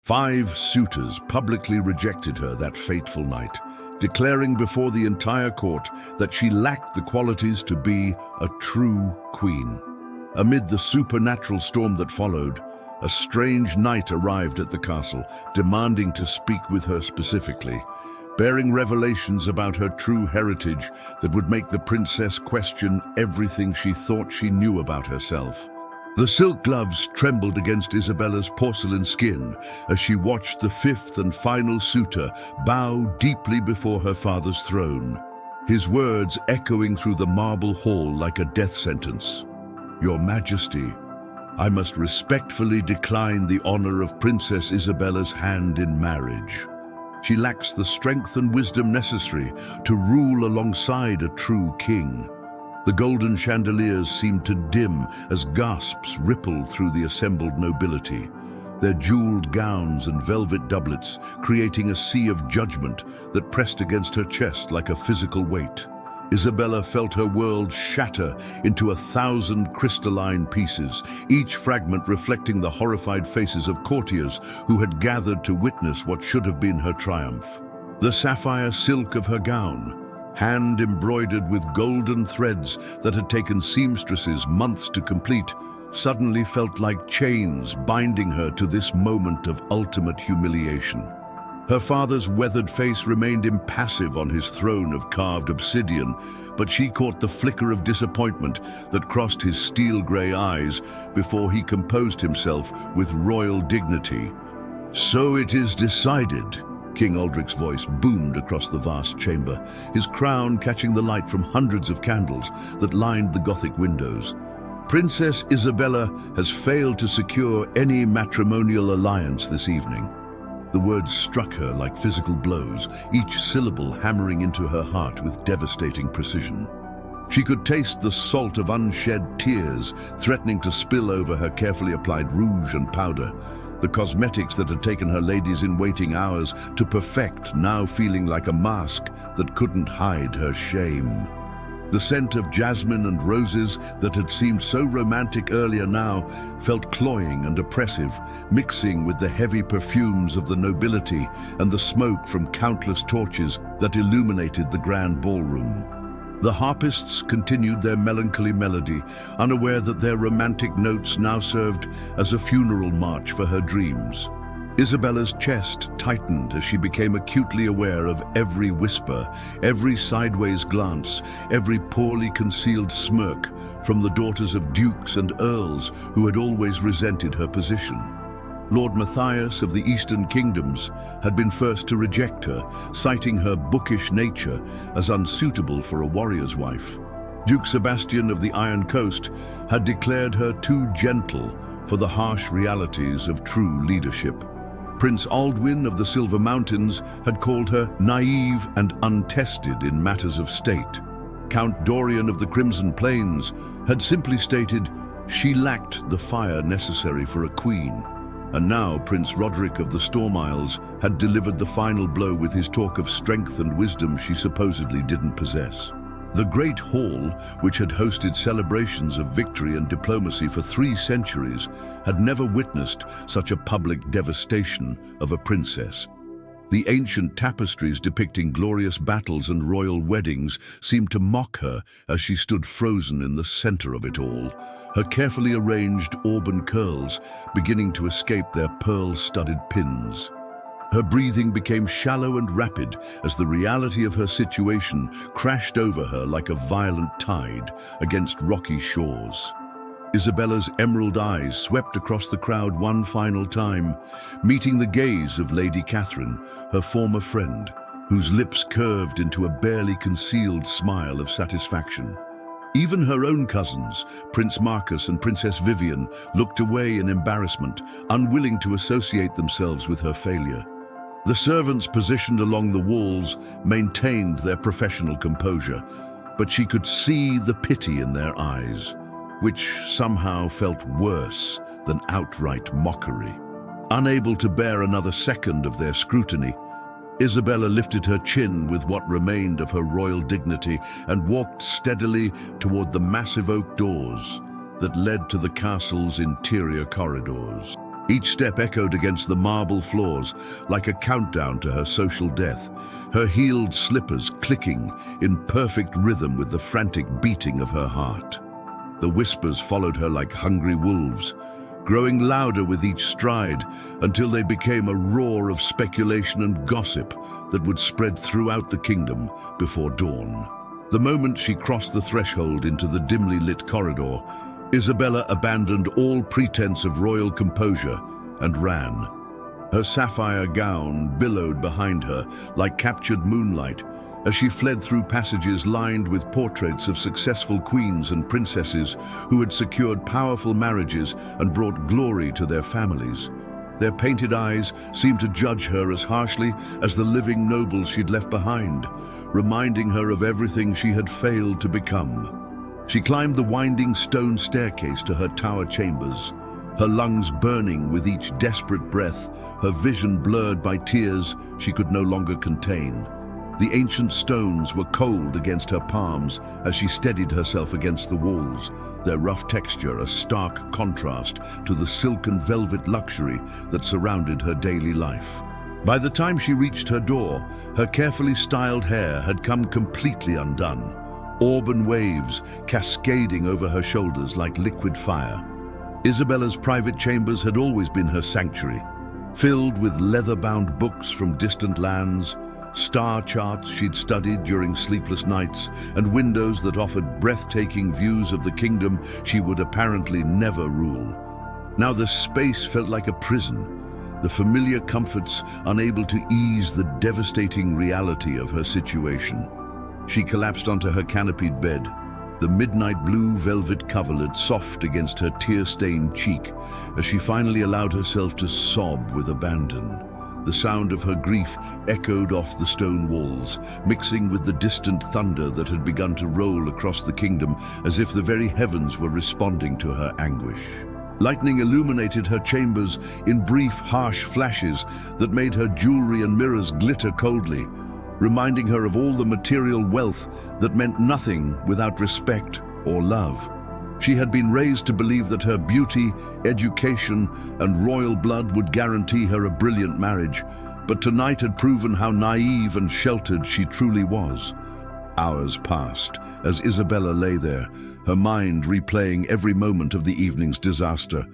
5 suitors publicly rejected her that fateful night, declaring before the entire court that she lacked the qualities to be a true queen. Amid the supernatural storm that followed, a strange knight arrived at the castle, demanding to speak with her specifically, bearing revelations about her true heritage that would make the princess question everything she thought she knew about herself. The silk gloves trembled against Isabella's porcelain skin as she watched the 5th and final suitor bow deeply before her father's throne, his words echoing through the marble hall like a death sentence. "Your Majesty, I must respectfully decline the honor of Princess Isabella's hand in marriage. She lacks the strength and wisdom necessary to rule alongside a true king." The golden chandeliers seemed to dim as gasps rippled through the assembled nobility, their jeweled gowns and velvet doublets creating a sea of judgment that pressed against her chest like a physical weight. Isabella felt her world shatter into 1,000 crystalline pieces, each fragment reflecting the horrified faces of courtiers who had gathered to witness what should have been her triumph. The sapphire silk of her gown, hand-embroidered with golden threads that had taken seamstresses months to complete, suddenly felt like chains binding her to this moment of ultimate humiliation. Her father's weathered face remained impassive on his throne of carved obsidian, but she caught the flicker of disappointment that crossed his steel-grey eyes before he composed himself with royal dignity. "So it is decided." King Aldrich's voice boomed across the vast chamber, his crown catching the light from hundreds of candles that lined the Gothic windows. "Princess Isabella has failed to secure any matrimonial alliance this evening." The words struck her like physical blows, each syllable hammering into her heart with devastating precision. She could taste the salt of unshed tears threatening to spill over her carefully applied rouge and powder, the cosmetics that had taken her ladies-in-waiting hours to perfect now feeling like a mask that couldn't hide her shame. The scent of jasmine and roses that had seemed so romantic earlier now felt cloying and oppressive, mixing with the heavy perfumes of the nobility and the smoke from countless torches that illuminated the grand ballroom. The harpists continued their melancholy melody, unaware that their romantic notes now served as a funeral march for her dreams. Isabella's chest tightened as she became acutely aware of every whisper, every sideways glance, every poorly concealed smirk from the daughters of dukes and earls who had always resented her position. Lord Matthias of the Eastern Kingdoms had been first to reject her, citing her bookish nature as unsuitable for a warrior's wife. Duke Sebastian of the Iron Coast had declared her too gentle for the harsh realities of true leadership. Prince Aldwin of the Silver Mountains had called her naive and untested in matters of state. Count Dorian of the Crimson Plains had simply stated she lacked the fire necessary for a queen. And now Prince Roderick of the Storm Isles had delivered the final blow with his talk of strength and wisdom she supposedly didn't possess. The Great Hall, which had hosted celebrations of victory and diplomacy for 3 centuries, had never witnessed such a public devastation of a princess. The ancient tapestries depicting glorious battles and royal weddings seemed to mock her as she stood frozen in the center of it all, her carefully arranged auburn curls beginning to escape their pearl-studded pins. Her breathing became shallow and rapid as the reality of her situation crashed over her like a violent tide against rocky shores. Isabella's emerald eyes swept across the crowd one final time, meeting the gaze of Lady Catherine, her former friend, whose lips curved into a barely concealed smile of satisfaction. Even her own cousins, Prince Marcus and Princess Vivian, looked away in embarrassment, unwilling to associate themselves with her failure. The servants positioned along the walls maintained their professional composure, but she could see the pity in their eyes, which somehow felt worse than outright mockery. Unable to bear another second of their scrutiny, Isabella lifted her chin with what remained of her royal dignity and walked steadily toward the massive oak doors that led to the castle's interior corridors. Each step echoed against the marble floors like a countdown to her social death, her heeled slippers clicking in perfect rhythm with the frantic beating of her heart. The whispers followed her like hungry wolves, growing louder with each stride until they became a roar of speculation and gossip that would spread throughout the kingdom before dawn. The moment she crossed the threshold into the dimly lit corridor, Isabella abandoned all pretense of royal composure and ran. Her sapphire gown billowed behind her like captured moonlight as she fled through passages lined with portraits of successful queens and princesses who had secured powerful marriages and brought glory to their families. Their painted eyes seemed to judge her as harshly as the living nobles she'd left behind, reminding her of everything she had failed to become. She climbed the winding stone staircase to her tower chambers, her lungs burning with each desperate breath, her vision blurred by tears she could no longer contain. The ancient stones were cold against her palms as she steadied herself against the walls, their rough texture a stark contrast to the silk and velvet luxury that surrounded her daily life. By the time she reached her door, her carefully styled hair had come completely undone, auburn waves cascading over her shoulders like liquid fire. Isabella's private chambers had always been her sanctuary, filled with leather-bound books from distant lands, star charts she'd studied during sleepless nights, and windows that offered breathtaking views of the kingdom she would apparently never rule. Now the space felt like a prison, the familiar comforts unable to ease the devastating reality of her situation. She collapsed onto her canopied bed, the midnight blue velvet coverlet soft against her tear-stained cheek as she finally allowed herself to sob with abandon. The sound of her grief echoed off the stone walls, mixing with the distant thunder that had begun to roll across the kingdom as if the very heavens were responding to her anguish. Lightning illuminated her chambers in brief, harsh flashes that made her jewelry and mirrors glitter coldly, reminding her of all the material wealth that meant nothing without respect or love. She had been raised to believe that her beauty, education, and royal blood would guarantee her a brilliant marriage, but tonight had proven how naive and sheltered she truly was. Hours passed as Isabella lay there, her mind replaying every moment of the evening's disaster.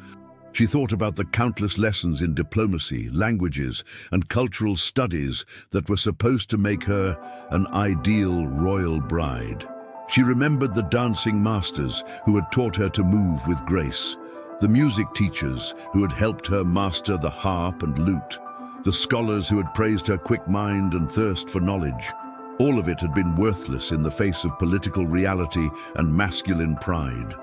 She thought about the countless lessons in diplomacy, languages, and cultural studies that were supposed to make her an ideal royal bride. She remembered the dancing masters who had taught her to move with grace, the music teachers who had helped her master the harp and lute, the scholars who had praised her quick mind and thirst for knowledge. All of it had been worthless in the face of political reality and masculine pride.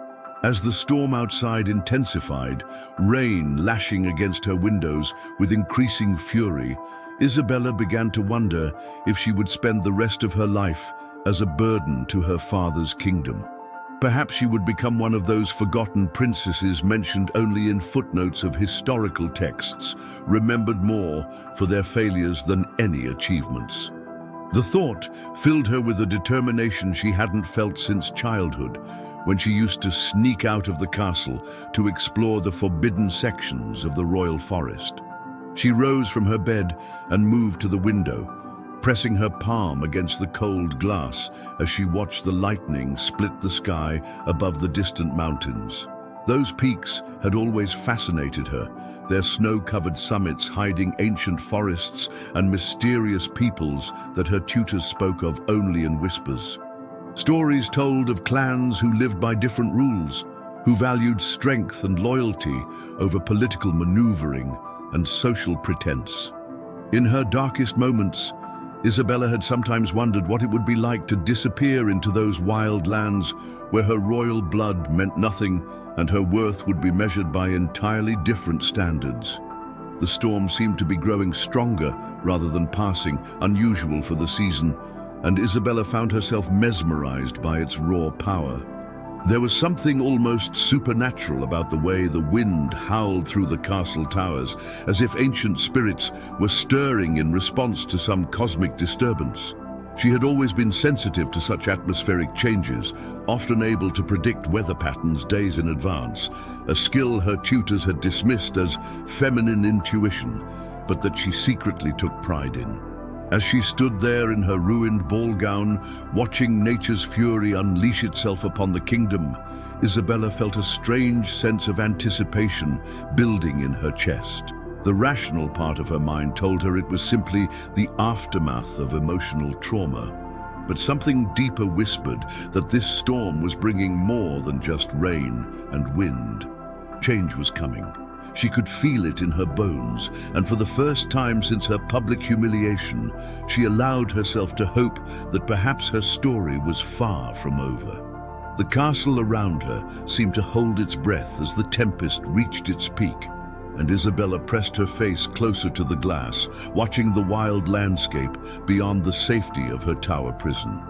As the storm outside intensified, rain lashing against her windows with increasing fury, Isabella began to wonder if she would spend the rest of her life as a burden to her father's kingdom. Perhaps she would become one of those forgotten princesses mentioned only in footnotes of historical texts, remembered more for their failures than any achievements. The thought filled her with a determination she hadn't felt since childhood, when she used to sneak out of the castle to explore the forbidden sections of the royal forest. She rose from her bed and moved to the window, pressing her palm against the cold glass as she watched the lightning split the sky above the distant mountains. Those peaks had always fascinated her, their snow-covered summits hiding ancient forests and mysterious peoples that her tutors spoke of only in whispers. Stories told of clans who lived by different rules, who valued strength and loyalty over political maneuvering and social pretense. In her darkest moments, Isabella had sometimes wondered what it would be like to disappear into those wild lands where her royal blood meant nothing and her worth would be measured by entirely different standards. The storm seemed to be growing stronger rather than passing, unusual for the season, and Isabella found herself mesmerized by its raw power. There was something almost supernatural about the way the wind howled through the castle towers, as if ancient spirits were stirring in response to some cosmic disturbance. She had always been sensitive to such atmospheric changes, often able to predict weather patterns days in advance, a skill her tutors had dismissed as feminine intuition, but that she secretly took pride in. As she stood there in her ruined ball gown, watching nature's fury unleash itself upon the kingdom, Isabella felt a strange sense of anticipation building in her chest. The rational part of her mind told her it was simply the aftermath of emotional trauma. But something deeper whispered that this storm was bringing more than just rain and wind. Change was coming. She could feel it in her bones, and for the first time since her public humiliation, she allowed herself to hope that perhaps her story was far from over. The castle around her seemed to hold its breath as the tempest reached its peak, and Isabella pressed her face closer to the glass, watching the wild landscape beyond the safety of her tower prison.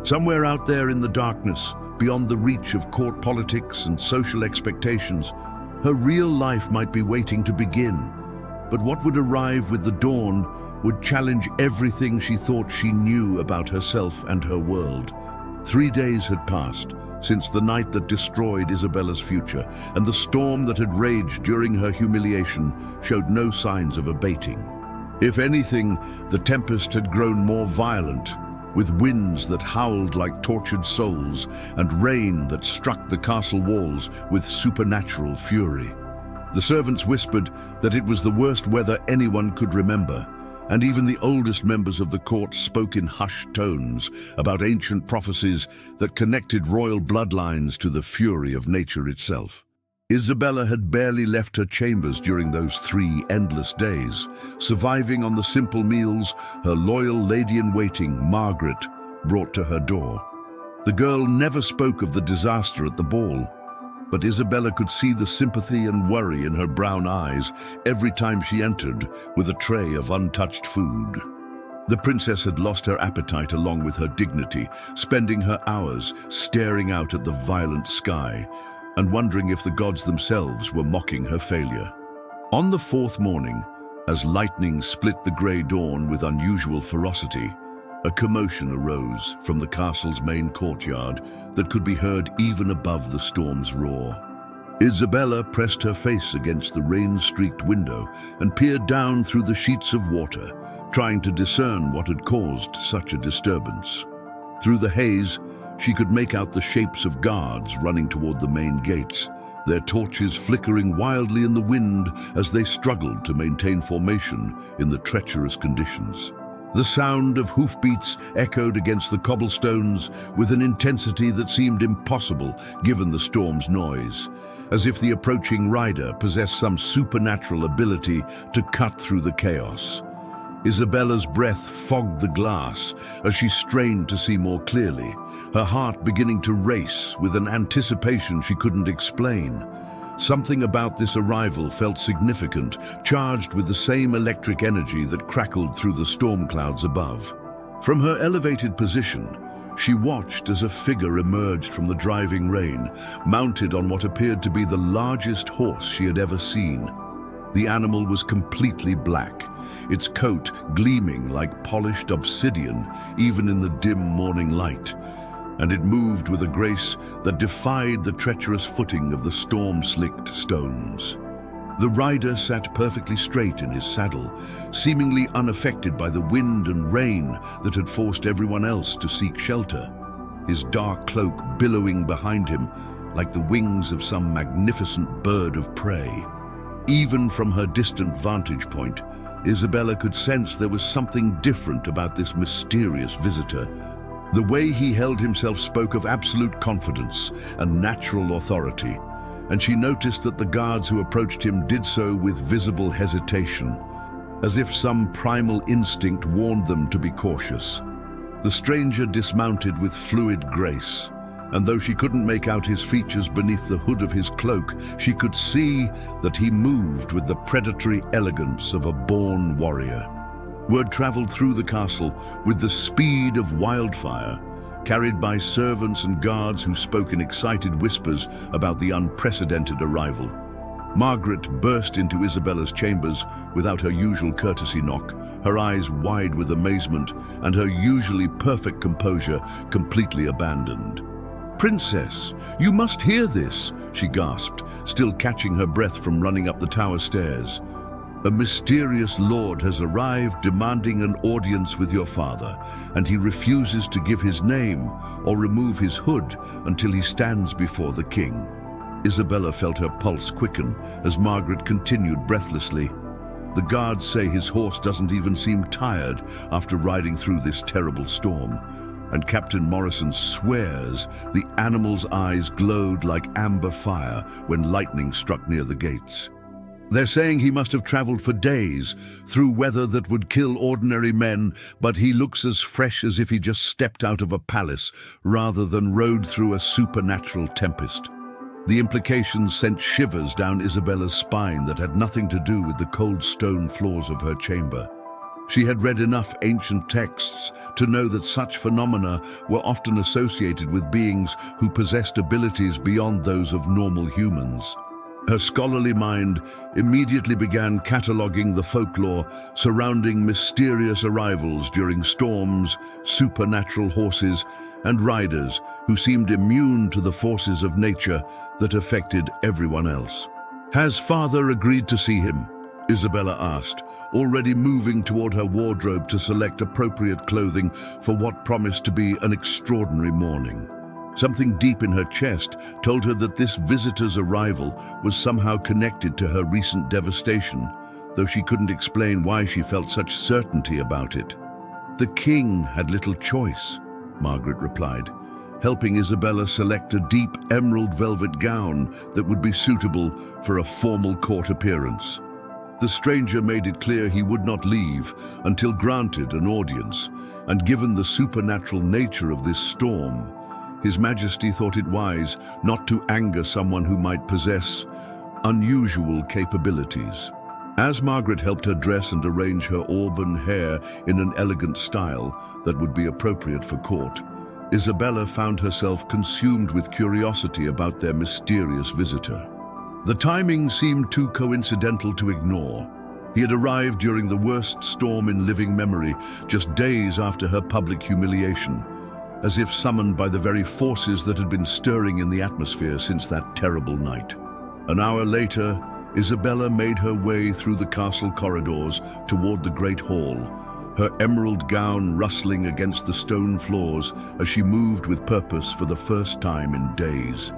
Somewhere out there in the darkness, beyond the reach of court politics and social expectations, her real life might be waiting to begin. But what would arrive with the dawn would challenge everything she thought she knew about herself and her world. 3 days had passed since the night that destroyed Isabella's future, and the storm that had raged during her humiliation showed no signs of abating. If anything, the tempest had grown more violent, with winds that howled like tortured souls and rain that struck the castle walls with supernatural fury. The servants whispered that it was the worst weather anyone could remember, and even the oldest members of the court spoke in hushed tones about ancient prophecies that connected royal bloodlines to the fury of nature itself. Isabella had barely left her chambers during those 3 endless days, surviving on the simple meals her loyal lady-in-waiting, Margaret, brought to her door. The girl never spoke of the disaster at the ball, but Isabella could see the sympathy and worry in her brown eyes every time she entered with a tray of untouched food. The princess had lost her appetite along with her dignity, spending her hours staring out at the violent sky and wondering if the gods themselves were mocking her failure. On the 4th morning, as lightning split the grey dawn with unusual ferocity, a commotion arose from the castle's main courtyard that could be heard even above the storm's roar. Isabella pressed her face against the rain-streaked window and peered down through the sheets of water, trying to discern what had caused such a disturbance. Through the haze, she could make out the shapes of guards running toward the main gates, their torches flickering wildly in the wind as they struggled to maintain formation in the treacherous conditions. The sound of hoofbeats echoed against the cobblestones with an intensity that seemed impossible given the storm's noise, as if the approaching rider possessed some supernatural ability to cut through the chaos. Isabella's breath fogged the glass as she strained to see more clearly, her heart beginning to race with an anticipation she couldn't explain. Something about this arrival felt significant, charged with the same electric energy that crackled through the storm clouds above. From her elevated position, she watched as a figure emerged from the driving rain, mounted on what appeared to be the largest horse she had ever seen. The animal was completely black, its coat gleaming like polished obsidian even in the dim morning light, and it moved with a grace that defied the treacherous footing of the storm-slicked stones. The rider sat perfectly straight in his saddle, seemingly unaffected by the wind and rain that had forced everyone else to seek shelter, his dark cloak billowing behind him like the wings of some magnificent bird of prey. Even from her distant vantage point, Isabella could sense there was something different about this mysterious visitor. The way he held himself spoke of absolute confidence and natural authority, and she noticed that the guards who approached him did so with visible hesitation, as if some primal instinct warned them to be cautious. The stranger dismounted with fluid grace, and though she couldn't make out his features beneath the hood of his cloak, she could see that he moved with the predatory elegance of a born warrior. Word traveled through the castle with the speed of wildfire, carried by servants and guards who spoke in excited whispers about the unprecedented arrival. Margaret burst into Isabella's chambers without her usual courtesy knock, her eyes wide with amazement and her usually perfect composure completely abandoned. "Princess, you must hear this," she gasped, still catching her breath from running up the tower stairs. "A mysterious lord has arrived demanding an audience with your father, and he refuses to give his name or remove his hood until he stands before the king." Isabella felt her pulse quicken as Margaret continued breathlessly. "The guards say his horse doesn't even seem tired after riding through this terrible storm. And Captain Morrison swears the animal's eyes glowed like amber fire when lightning struck near the gates. They're saying he must have traveled for days through weather that would kill ordinary men, but he looks as fresh as if he just stepped out of a palace rather than rode through a supernatural tempest." The implications sent shivers down Isabella's spine that had nothing to do with the cold stone floors of her chamber. She had read enough ancient texts to know that such phenomena were often associated with beings who possessed abilities beyond those of normal humans. Her scholarly mind immediately began cataloging the folklore surrounding mysterious arrivals during storms, supernatural horses, and riders who seemed immune to the forces of nature that affected everyone else. "Has father agreed to see him?" Isabella asked, already moving toward her wardrobe to select appropriate clothing for what promised to be an extraordinary morning. Something deep in her chest told her that this visitor's arrival was somehow connected to her recent devastation, though she couldn't explain why she felt such certainty about it. "The king had little choice," Margaret replied, helping Isabella select a deep emerald velvet gown that would be suitable for a formal court appearance. The stranger made it clear he would not leave until granted an audience, and given the supernatural nature of this storm, His Majesty thought it wise not to anger someone who might possess unusual capabilities. As Margaret helped her dress and arrange her auburn hair in an elegant style that would be appropriate for court, Isabella found herself consumed with curiosity about their mysterious visitor. The timing seemed too coincidental to ignore. He had arrived during the worst storm in living memory, just days after her public humiliation, as if summoned by the very forces that had been stirring in the atmosphere since that terrible night. An hour later, Isabella made her way through the castle corridors toward the Great Hall, her emerald gown rustling against the stone floors as she moved with purpose for the first time in days.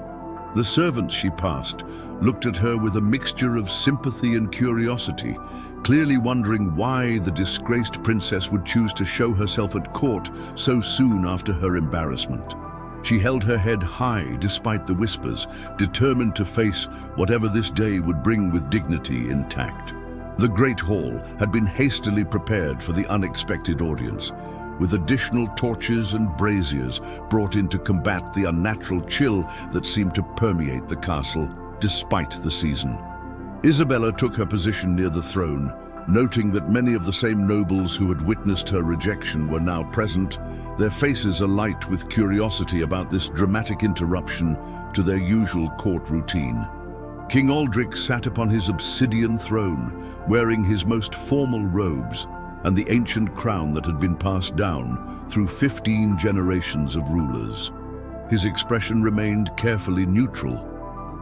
The servants she passed looked at her with a mixture of sympathy and curiosity, clearly wondering why the disgraced princess would choose to show herself at court so soon after her embarrassment. She held her head high despite the whispers, determined to face whatever this day would bring with dignity intact. The Great Hall had been hastily prepared for the unexpected audience, with additional torches and braziers brought in to combat the unnatural chill that seemed to permeate the castle despite the season. Isabella took her position near the throne, noting that many of the same nobles who had witnessed her rejection were now present, their faces alight with curiosity about this dramatic interruption to their usual court routine. King Aldrich sat upon his obsidian throne, wearing his most formal robes and the ancient crown that had been passed down through 15 generations of rulers. His expression remained carefully neutral,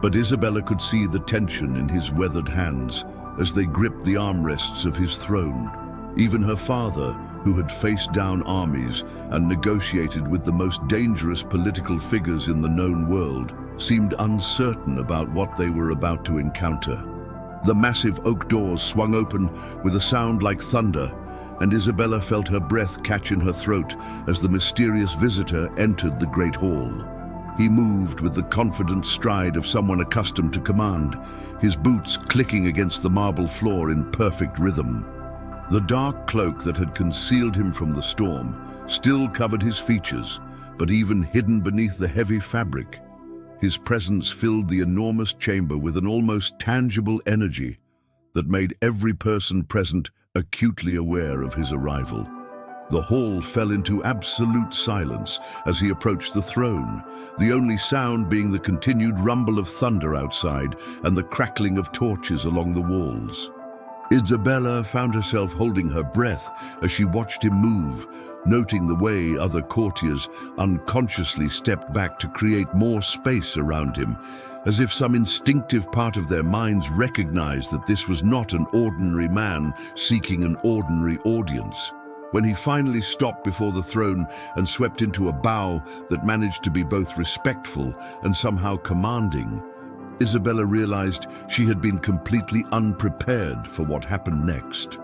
but Isabella could see the tension in his weathered hands as they gripped the armrests of his throne. Even her father, who had faced down armies and negotiated with the most dangerous political figures in the known world, seemed uncertain about what they were about to encounter. The massive oak doors swung open with a sound like thunder, and Isabella felt her breath catch in her throat as the mysterious visitor entered the Great Hall. He moved with the confident stride of someone accustomed to command, his boots clicking against the marble floor in perfect rhythm. The dark cloak that had concealed him from the storm still covered his features, but even hidden beneath the heavy fabric, his presence filled the enormous chamber with an almost tangible energy that made every person present acutely aware of his arrival. The hall fell into absolute silence as he approached the throne, the only sound being the continued rumble of thunder outside and the crackling of torches along the walls. Isabella found herself holding her breath as she watched him move, noting the way other courtiers unconsciously stepped back to create more space around him, as if some instinctive part of their minds recognized that this was not an ordinary man seeking an ordinary audience. When he finally stopped before the throne and swept into a bow that managed to be both respectful and somehow commanding, Isabella realized she had been completely unprepared for what happened next.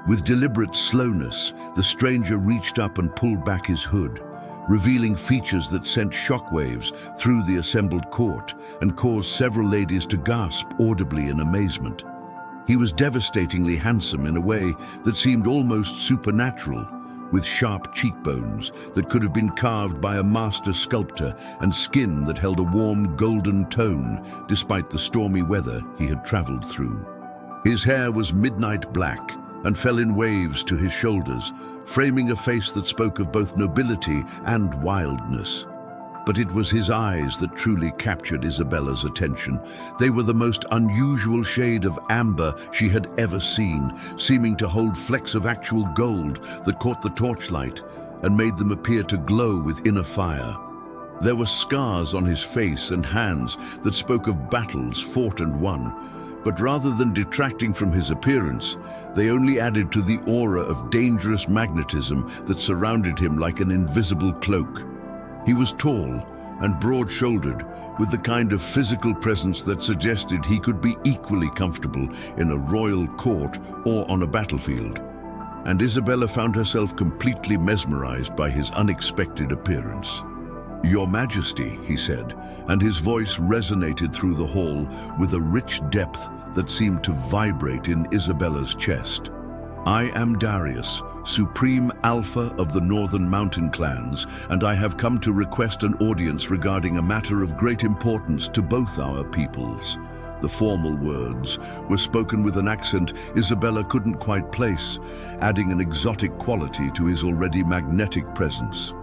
With deliberate slowness, the stranger reached up and pulled back his hood, revealing features that sent shockwaves through the assembled court and caused several ladies to gasp audibly in amazement. He was devastatingly handsome in a way that seemed almost supernatural, with sharp cheekbones that could have been carved by a master sculptor and skin that held a warm golden tone despite the stormy weather he had traveled through. His hair was midnight black and fell in waves to his shoulders, framing a face that spoke of both nobility and wildness. But it was his eyes that truly captured Isabella's attention. They were the most unusual shade of amber she had ever seen, seeming to hold flecks of actual gold that caught the torchlight and made them appear to glow with inner fire. There were scars on his face and hands that spoke of battles fought and won, but rather than detracting from his appearance, they only added to the aura of dangerous magnetism that surrounded him like an invisible cloak. He was tall and broad-shouldered, with the kind of physical presence that suggested he could be equally comfortable in a royal court or on a battlefield. And Isabella found herself completely mesmerized by his unexpected appearance. "Your Majesty," he said, and his voice resonated through the hall with a rich depth that seemed to vibrate in Isabella's chest. "I am Darius, Supreme Alpha of the Northern Mountain Clans, and I have come to request an audience regarding a matter of great importance to both our peoples." The formal words were spoken with an accent Isabella couldn't quite place, adding an exotic quality to his already magnetic presence.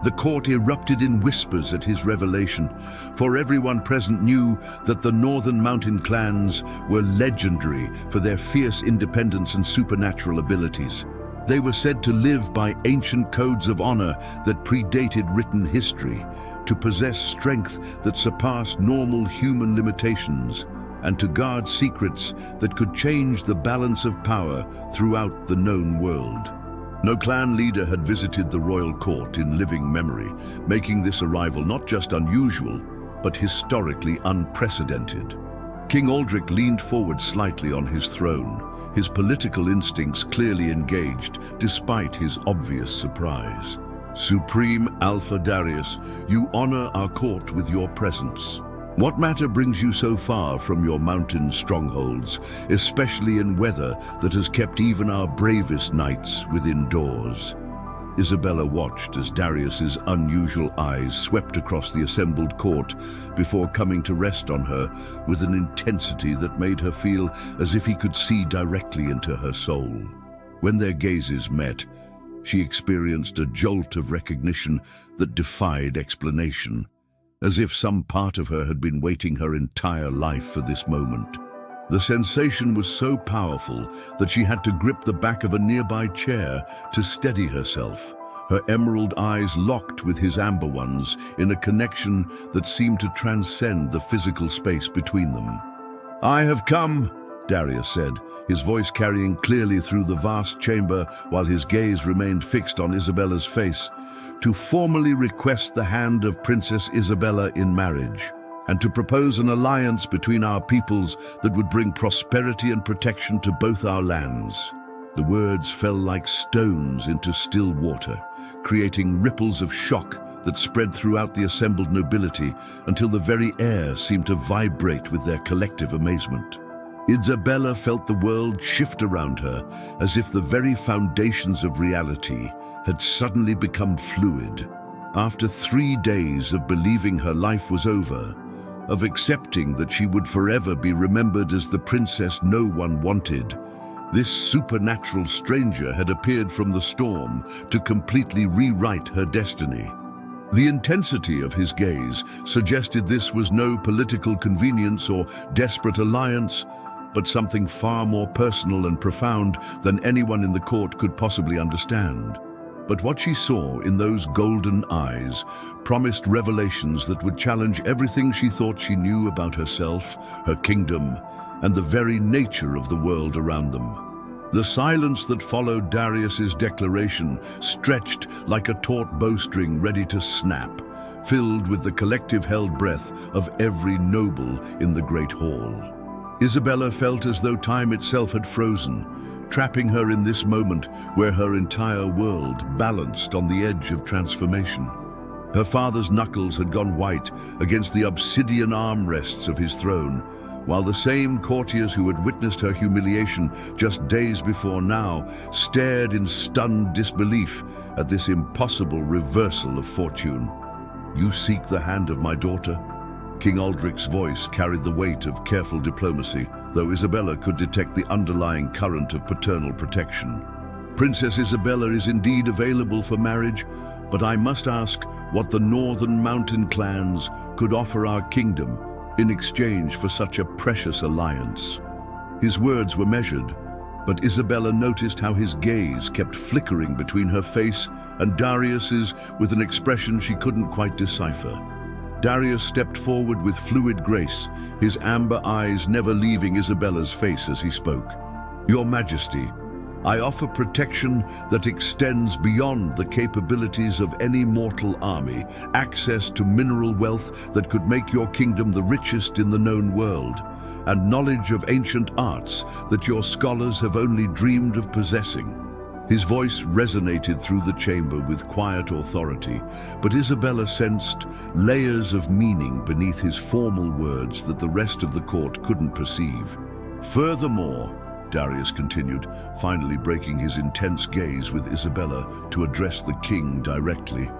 The court erupted in whispers at his revelation, for everyone present knew that the Northern Mountain Clans were legendary for their fierce independence and supernatural abilities. They were said to live by ancient codes of honor that predated written history, to possess strength that surpassed normal human limitations, and to guard secrets that could change the balance of power throughout the known world. No clan leader had visited the royal court in living memory, making this arrival not just unusual, but historically unprecedented. King Aldrich leaned forward slightly on his throne, his political instincts clearly engaged, despite his obvious surprise. "Supreme Alpha Darius, you honor our court with your presence. What matter brings you so far from your mountain strongholds, especially in weather that has kept even our bravest knights within doors?" Isabella watched as Darius's unusual eyes swept across the assembled court before coming to rest on her with an intensity that made her feel as if he could see directly into her soul. When their gazes met, she experienced a jolt of recognition that defied explanation, as if some part of her had been waiting her entire life for this moment. The sensation was so powerful that she had to grip the back of a nearby chair to steady herself, her emerald eyes locked with his amber ones in a connection that seemed to transcend the physical space between them. "I have come," Darius said, his voice carrying clearly through the vast chamber while his gaze remained fixed on Isabella's face, "to formally request the hand of Princess Isabella in marriage, and to propose an alliance between our peoples that would bring prosperity and protection to both our lands." The words fell like stones into still water, creating ripples of shock that spread throughout the assembled nobility until the very air seemed to vibrate with their collective amazement. Isabella felt the world shift around her, as if the very foundations of reality had suddenly become fluid. After 3 days of believing her life was over, of accepting that she would forever be remembered as the princess no one wanted, This supernatural stranger had appeared from the storm to completely rewrite her destiny. The intensity of his gaze suggested this was no political convenience or desperate alliance, but something far more personal and profound than anyone in the court could possibly understand. But what she saw in those golden eyes promised revelations that would challenge everything she thought she knew about herself, her kingdom, and the very nature of the world around them. The silence that followed Darius's declaration stretched like a taut bowstring ready to snap, filled with the collective held breath of every noble in the great hall. Isabella felt as though time itself had frozen, trapping her in this moment where her entire world balanced on the edge of transformation. Her father's knuckles had gone white against the obsidian armrests of his throne, while the same courtiers who had witnessed her humiliation just days before now stared in stunned disbelief at this impossible reversal of fortune. "You seek the hand of my daughter?" King Aldric's voice carried the weight of careful diplomacy, though Isabella could detect the underlying current of paternal protection. "Princess Isabella is indeed available for marriage, but I must ask what the northern mountain clans could offer our kingdom in exchange for such a precious alliance." His words were measured, but Isabella noticed how his gaze kept flickering between her face and Darius's with an expression she couldn't quite decipher. Darius stepped forward with fluid grace, his amber eyes never leaving Isabella's face as he spoke. "Your Majesty, I offer protection that extends beyond the capabilities of any mortal army, access to mineral wealth that could make your kingdom the richest in the known world, and knowledge of ancient arts that your scholars have only dreamed of possessing." His voice resonated through the chamber with quiet authority, but Isabella sensed layers of meaning beneath his formal words that the rest of the court couldn't perceive. "Furthermore," Darius continued, finally breaking his intense gaze with Isabella to address the king directly,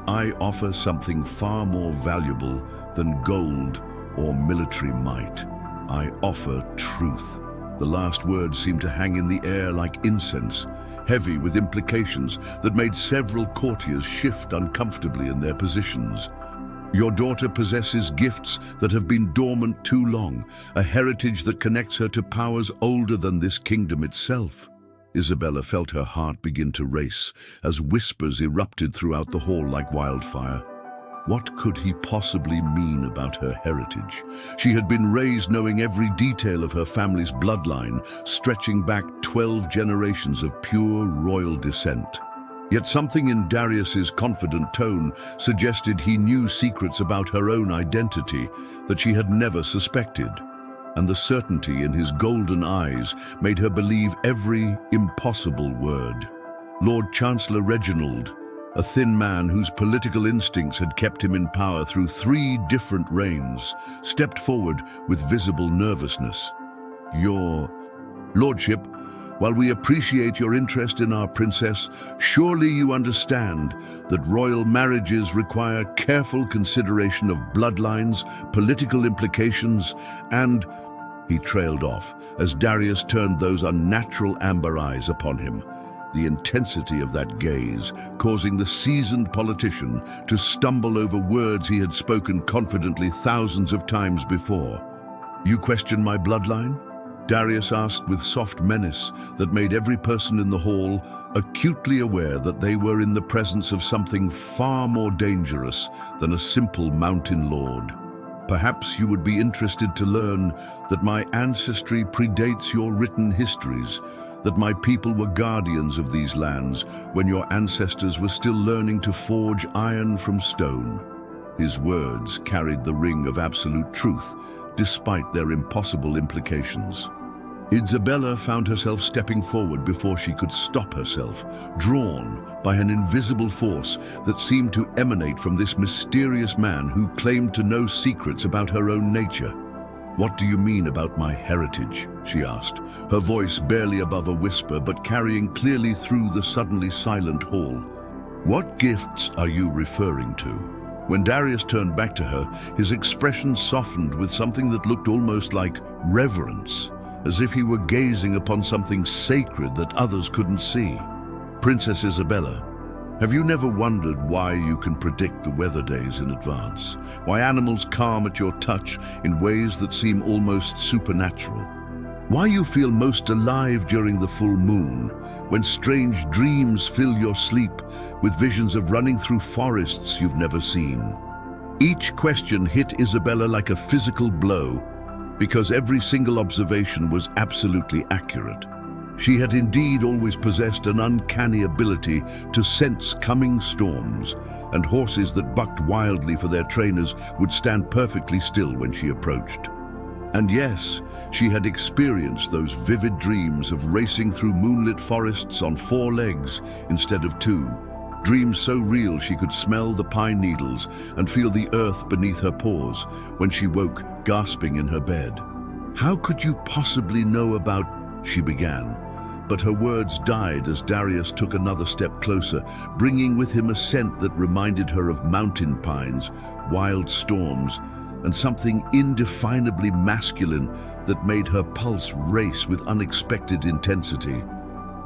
"I offer something far more valuable than gold or military might. I offer truth." The last words seemed to hang in the air like incense, heavy with implications that made several courtiers shift uncomfortably in their positions. "Your daughter possesses gifts that have been dormant too long, a heritage that connects her to powers older than this kingdom itself." Isabella felt her heart begin to race as whispers erupted throughout the hall like wildfire. What could he possibly mean about her heritage? She had been raised knowing every detail of her family's bloodline, stretching back 12 generations of pure royal descent. Yet something in Darius's confident tone suggested he knew secrets about her own identity that she had never suspected. And the certainty in his golden eyes made her believe every impossible word. Lord Chancellor Reginald, a thin man whose political instincts had kept him in power through 3 different reigns, stepped forward with visible nervousness. "Your Lordship, while we appreciate your interest in our princess, surely you understand that royal marriages require careful consideration of bloodlines, political implications, and—" He trailed off as Darius turned those unnatural amber eyes upon him, the intensity of that gaze causing the seasoned politician to stumble over words he had spoken confidently thousands of times before. "You question my bloodline?" Darius asked with soft menace that made every person in the hall acutely aware that they were in the presence of something far more dangerous than a simple mountain lord. "Perhaps you would be interested to learn that my ancestry predates your written histories, that my people were guardians of these lands when your ancestors were still learning to forge iron from stone." His words carried the ring of absolute truth, despite their impossible implications. Isabella found herself stepping forward before she could stop herself, drawn by an invisible force that seemed to emanate from this mysterious man who claimed to know secrets about her own nature. "What do you mean about my heritage?" she asked, her voice barely above a whisper but carrying clearly through the suddenly silent hall. "What gifts are you referring to?" When Darius turned back to her, his expression softened with something that looked almost like reverence. as if he were gazing upon something sacred that others couldn't see. Princess Isabella, have you never wondered why you can predict the weather days in advance? Why animals calm at your touch in ways that seem almost supernatural? Why you feel most alive during the full moon, when strange dreams fill your sleep with visions of running through forests you've never seen? Each question hit Isabella like a physical blow, because every single observation was absolutely accurate. She had indeed always possessed an uncanny ability to sense coming storms, and horses that bucked wildly for their trainers would stand perfectly still when she approached. And yes, she had experienced those vivid dreams of racing through moonlit forests on 4 legs instead of 2. Dreams so real she could smell the pine needles and feel the earth beneath her paws when she woke, gasping in her bed. "How could you possibly know about—" she began. But her words died as Darius took another step closer, bringing with him a scent that reminded her of mountain pines, wild storms, and something indefinably masculine that made her pulse race with unexpected intensity.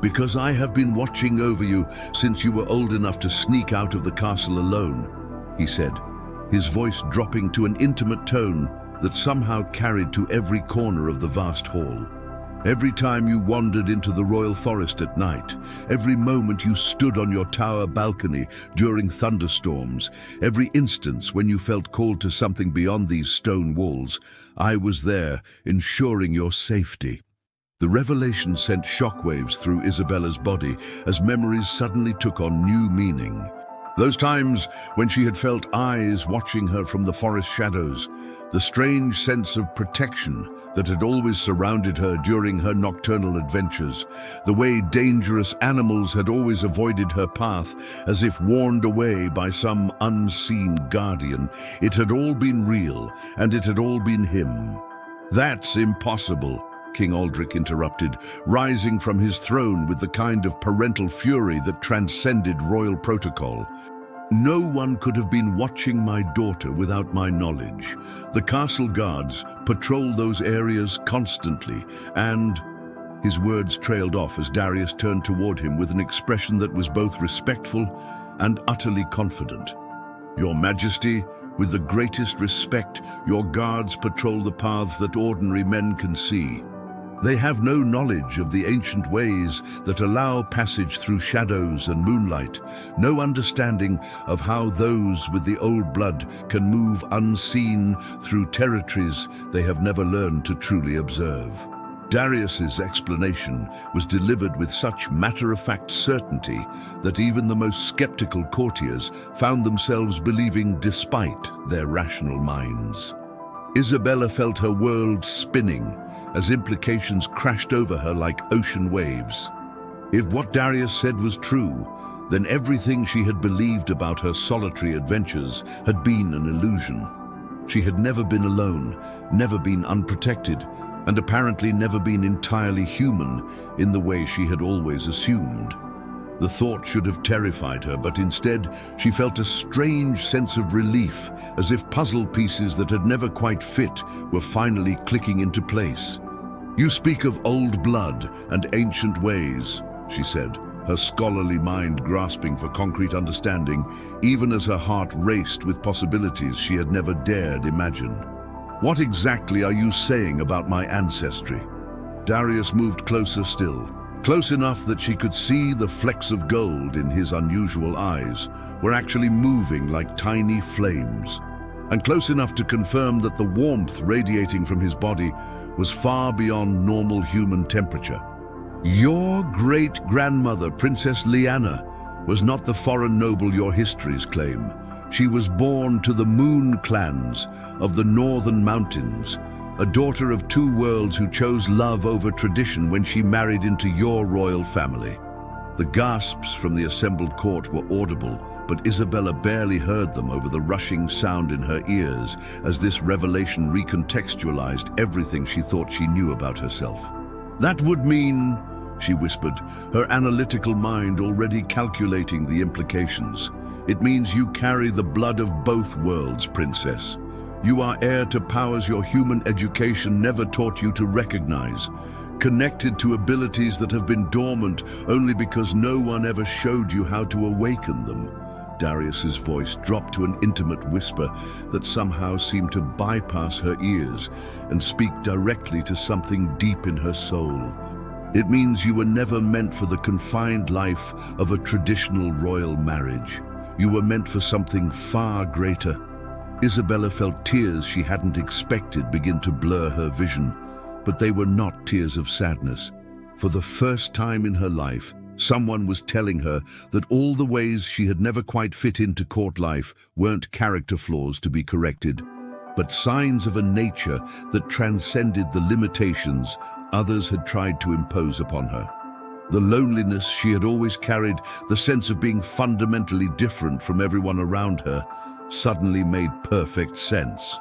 "Because I have been watching over you since you were old enough to sneak out of the castle alone," he said, his voice dropping to an intimate tone that somehow carried to every corner of the vast hall. "Every time you wandered into the royal forest at night, every moment you stood on your tower balcony during thunderstorms, every instance when you felt called to something beyond these stone walls, I was there, ensuring your safety." The revelation sent shockwaves through Isabella's body as memories suddenly took on new meaning. Those times when she had felt eyes watching her from the forest shadows, the strange sense of protection that had always surrounded her during her nocturnal adventures, the way dangerous animals had always avoided her path as if warned away by some unseen guardian. It had all been real, and it had all been him. "That's impossible," King Aldrich interrupted, rising from his throne with the kind of parental fury that transcended royal protocol. "No one could have been watching my daughter without my knowledge. The castle guards patrol those areas constantly, and—" His words trailed off as Darius turned toward him with an expression that was both respectful and utterly confident. "Your Majesty, with the greatest respect, your guards patrol the paths that ordinary men can see. They have no knowledge of the ancient ways that allow passage through shadows and moonlight, no understanding of how those with the old blood can move unseen through territories they have never learned to truly observe." Darius's explanation was delivered with such matter-of-fact certainty that even the most skeptical courtiers found themselves believing despite their rational minds. Isabella felt her world spinning as implications crashed over her like ocean waves. If what Darius said was true, then everything she had believed about her solitary adventures had been an illusion. She had never been alone, never been unprotected, and apparently never been entirely human in the way she had always assumed. The thought should have terrified her, but instead she felt a strange sense of relief, as if puzzle pieces that had never quite fit were finally clicking into place. "You speak of old blood and ancient ways," she said, her scholarly mind grasping for concrete understanding, even as her heart raced with possibilities she had never dared imagine. "What exactly are you saying about my ancestry?" Darius moved closer still, close enough that she could see the flecks of gold in his unusual eyes were actually moving like tiny flames, and close enough to confirm that the warmth radiating from his body was far beyond normal human temperature. "Your great-grandmother, Princess Lyanna, was not the foreign noble your histories claim. She was born to the Moon clans of the Northern Mountains, a daughter of 2 worlds who chose love over tradition when she married into your royal family." The gasps from the assembled court were audible, but Isabella barely heard them over the rushing sound in her ears as this revelation recontextualized everything she thought she knew about herself. "That would mean," she whispered, her analytical mind already calculating the implications, "it means you carry the blood of both worlds, Princess. You are heir to powers your human education never taught you to recognize, connected to abilities that have been dormant only because no one ever showed you how to awaken them. Darius's voice dropped to an intimate whisper that somehow seemed to bypass her ears and speak directly to something deep in her soul. It means you were never meant for the confined life of a traditional royal marriage. You were meant for something far greater. Isabella felt tears she hadn't expected begin to blur her vision, but they were not tears of sadness. For the first time in her life, someone was telling her that all the ways she had never quite fit into court life weren't character flaws to be corrected, but signs of a nature that transcended the limitations others had tried to impose upon her. The loneliness she had always carried, the sense of being fundamentally different from everyone around her, suddenly made perfect sense.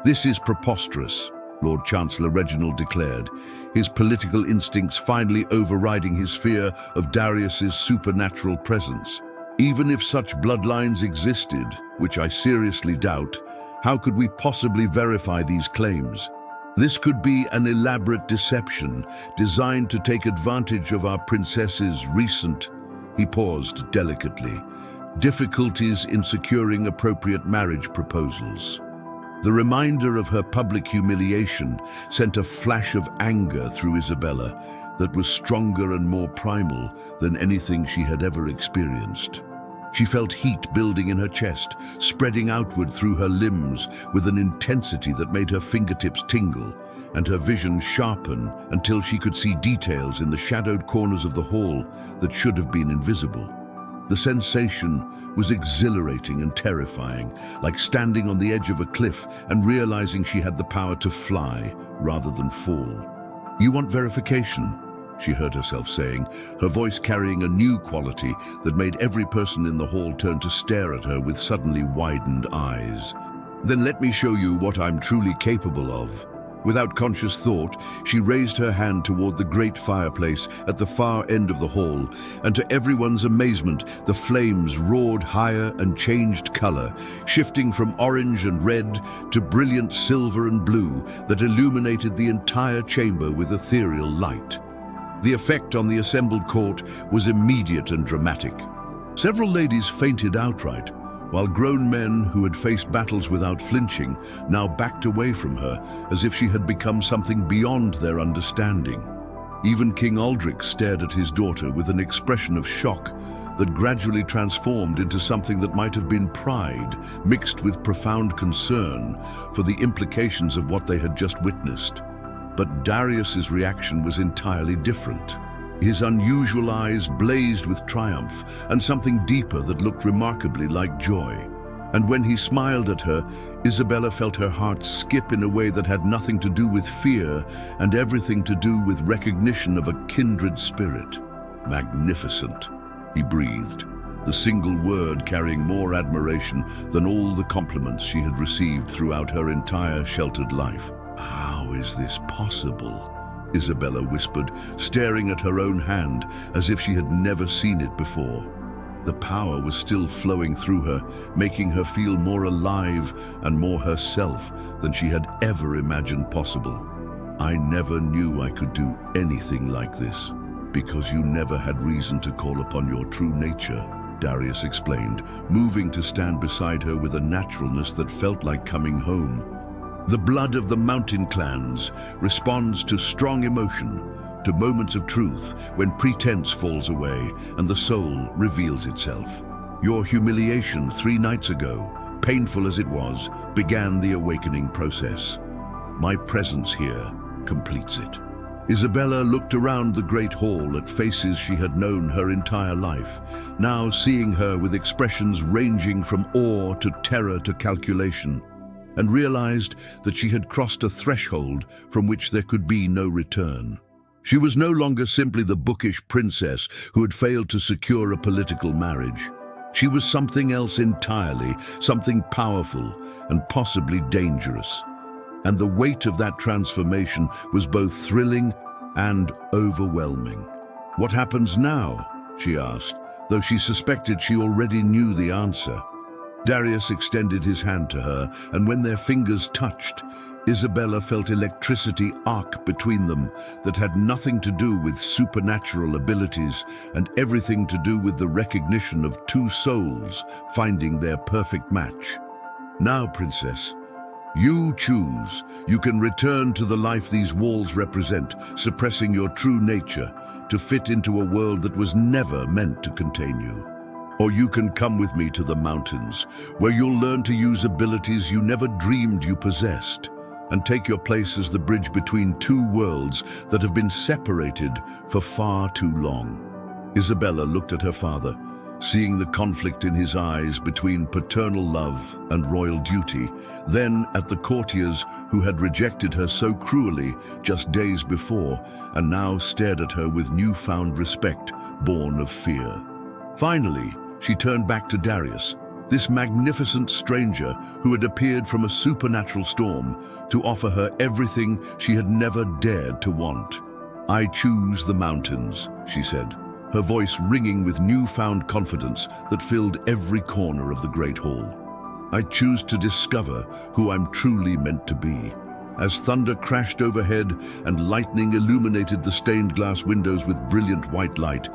"This is preposterous," Lord Chancellor Reginald declared, his political instincts finally overriding his fear of Darius's supernatural presence. "Even if such bloodlines existed, which I seriously doubt, how could we possibly verify these claims? This could be an elaborate deception designed to take advantage of our princess's recent," he paused delicately, "difficulties in securing appropriate marriage proposals." The reminder of her public humiliation sent a flash of anger through Isabella that was stronger and more primal than anything she had ever experienced. She felt heat building in her chest, spreading outward through her limbs with an intensity that made her fingertips tingle and her vision sharpen until she could see details in the shadowed corners of the hall that should have been invisible. The sensation was exhilarating and terrifying, like standing on the edge of a cliff and realizing she had the power to fly rather than fall. "You want verification?" she heard herself saying, her voice carrying a new quality that made every person in the hall turn to stare at her with suddenly widened eyes. "Then let me show you what I'm truly capable of." Without conscious thought, she raised her hand toward the great fireplace at the far end of the hall, and to everyone's amazement, the flames roared higher and changed color, shifting from orange and red to brilliant silver and blue that illuminated the entire chamber with ethereal light. The effect on the assembled court was immediate and dramatic. Several ladies fainted outright, while grown men who had faced battles without flinching now backed away from her as if she had become something beyond their understanding. Even King Aldrich stared at his daughter with an expression of shock that gradually transformed into something that might have been pride mixed with profound concern for the implications of what they had just witnessed. But Darius's reaction was entirely different. His unusual eyes blazed with triumph and something deeper that looked remarkably like joy. And when he smiled at her, Isabella felt her heart skip in a way that had nothing to do with fear and everything to do with recognition of a kindred spirit. "Magnificent," he breathed, the single word carrying more admiration than all the compliments she had received throughout her entire sheltered life. "How is this possible?" Isabella whispered, staring at her own hand as if she had never seen it before. The power was still flowing through her, making her feel more alive and more herself than she had ever imagined possible. "I never knew I could do anything like this, because you never had reason to call upon your true nature," Darius explained, moving to stand beside her with a naturalness that felt like coming home. "The blood of the mountain clans responds to strong emotion, to moments of truth when pretense falls away and the soul reveals itself. Your humiliation 3 nights ago, painful as it was, began the awakening process. My presence here completes it." Isabella looked around the great hall at faces she had known her entire life, now seeing her with expressions ranging from awe to terror to calculation, and realized that she had crossed a threshold from which there could be no return. She was no longer simply the bookish princess who had failed to secure a political marriage. She was something else entirely, something powerful and possibly dangerous. And the weight of that transformation was both thrilling and overwhelming. "What happens now?" she asked, though she suspected she already knew the answer. Darius extended his hand to her, and when their fingers touched, Isabella felt electricity arc between them that had nothing to do with supernatural abilities and everything to do with the recognition of two souls finding their perfect match. Now, Princess, you choose. You can return to the life these walls represent, suppressing your true nature to fit into a world that was never meant to contain you. Or you can come with me to the mountains, where you'll learn to use abilities you never dreamed you possessed, and take your place as the bridge between two worlds that have been separated for far too long. Isabella looked at her father, seeing the conflict in his eyes between paternal love and royal duty, then at the courtiers who had rejected her so cruelly just days before, and now stared at her with newfound respect born of fear. Finally, she turned back to Darius, this magnificent stranger who had appeared from a supernatural storm to offer her everything she had never dared to want. "I choose the mountains," she said, her voice ringing with newfound confidence that filled every corner of the great hall. "I choose to discover who I'm truly meant to be." As thunder crashed overhead and lightning illuminated the stained glass windows with brilliant white light,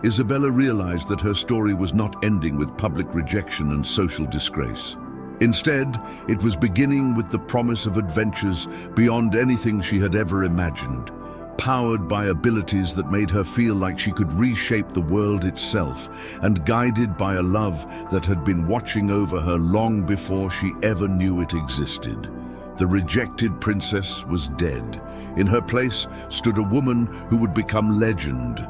Isabella realized that her story was not ending with public rejection and social disgrace. Instead, it was beginning with the promise of adventures beyond anything she had ever imagined, powered by abilities that made her feel like she could reshape the world itself, and guided by a love that had been watching over her long before she ever knew it existed. The rejected princess was dead. In her place stood a woman who would become legend,